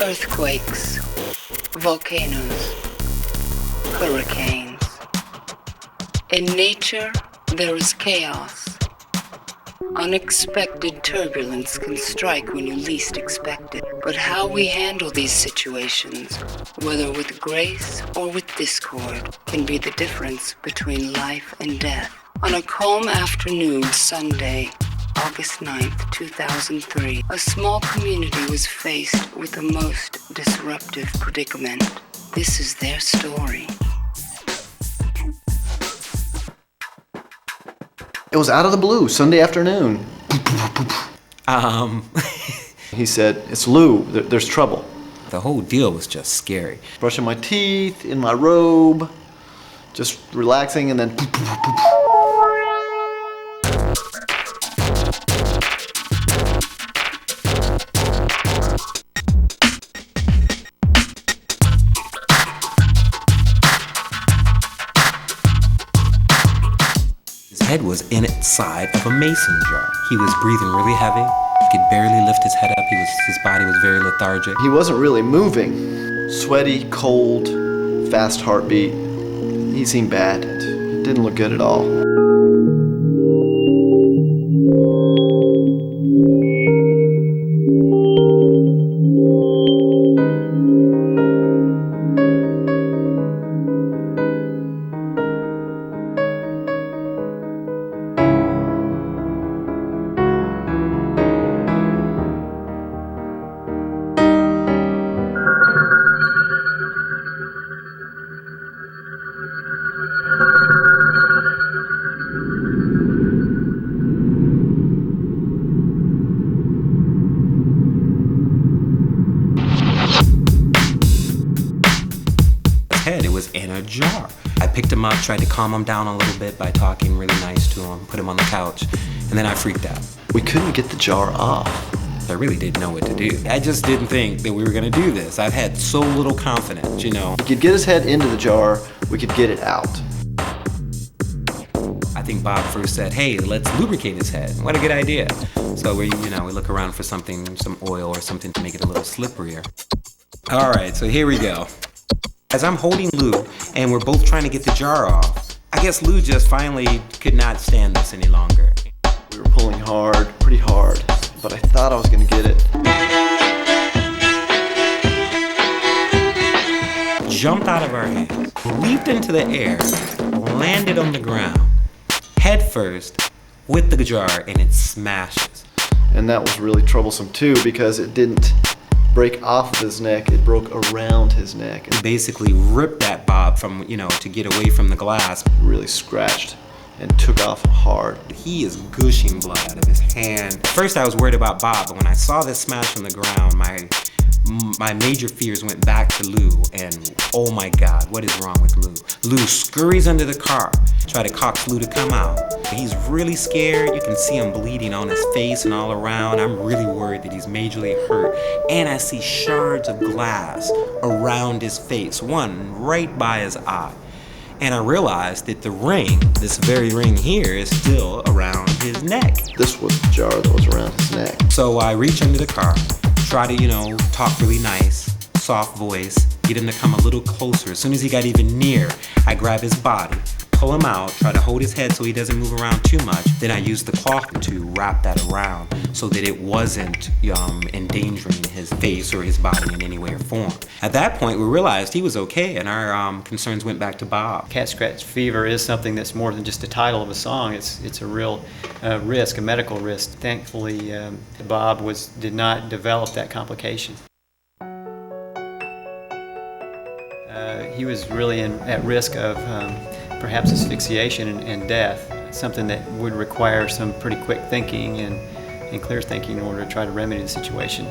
Earthquakes, volcanoes, hurricanes. In nature, there is chaos. Unexpected turbulence can strike when you least expect it. But how we handle these situations, whether with grace or with discord, can be the difference between life and death. On a calm afternoon Sunday, August 9th, 2003, a small community was faced with the most disruptive predicament. This is their story. It was out of the blue, Sunday afternoon. He said, "It's Lou, there's trouble." The whole deal was just scary. Brushing my teeth, in my robe, just relaxing, and then His head was inside of a mason jar. He was breathing really heavy. He could barely lift his head up. His body was very lethargic. he wasn't really moving. Sweaty, cold, fast heartbeat. He seemed bad. It didn't look good at all. It was in a jar. I picked him up, tried to calm him down a little bit by talking really nice to him, put him on the couch, and then I freaked out. We couldn't get the jar off. I really didn't know what to do. I just didn't think that we were gonna do this. I've had so little confidence, you know. We could get his head into the jar, we could get it out. I think Bob first said, "Hey, let's lubricate his head." What a good idea. So we look around for something, some oil or something to make it a little slipperier. All right, so here we go. As I'm holding Lou and we're both trying to get the jar off, I guess Lou just finally could not stand this any longer. We were pulling hard, pretty hard, but I thought I was gonna get it. Jumped out of our hands, leaped into the air, landed on the ground, head first with the jar, and it smashes. And that was really troublesome too, because it didn't break off of his neck, it broke around his neck. It basically ripped that Bob from, to get away from the glass. Really scratched and took off hard. He is gushing blood out of his hand. First I was worried about Bob, but when I saw this smash on the ground, my major fears went back to Lou, and oh my God, what is wrong with Lou? Lou scurries under the car, try to coax Lou to come out. He's really scared. You can see him bleeding on his face and all around. I'm really worried that he's majorly hurt. And I see shards of glass around his face, one right by his eye. And I realized that the ring, this very ring here, is still around his neck. This was the jar that was around his neck. So I reach under the car, try to, talk really nice, soft voice, get him to come a little closer. As soon as he got even near, I grab his body, pull him out, try to hold his head so he doesn't move around too much. Then I use the cloth to wrap that around so that it wasn't endangering his face or his body in any way or form. At that point, we realized he was okay, and our concerns went back to Bob. Cat scratch fever is something that's more than just a title of a song. It's a real risk, a medical risk. Thankfully, Bob did not develop that complication. He was really at risk of perhaps asphyxiation and death, something that would require some pretty quick thinking and clear thinking in order to try to remedy the situation.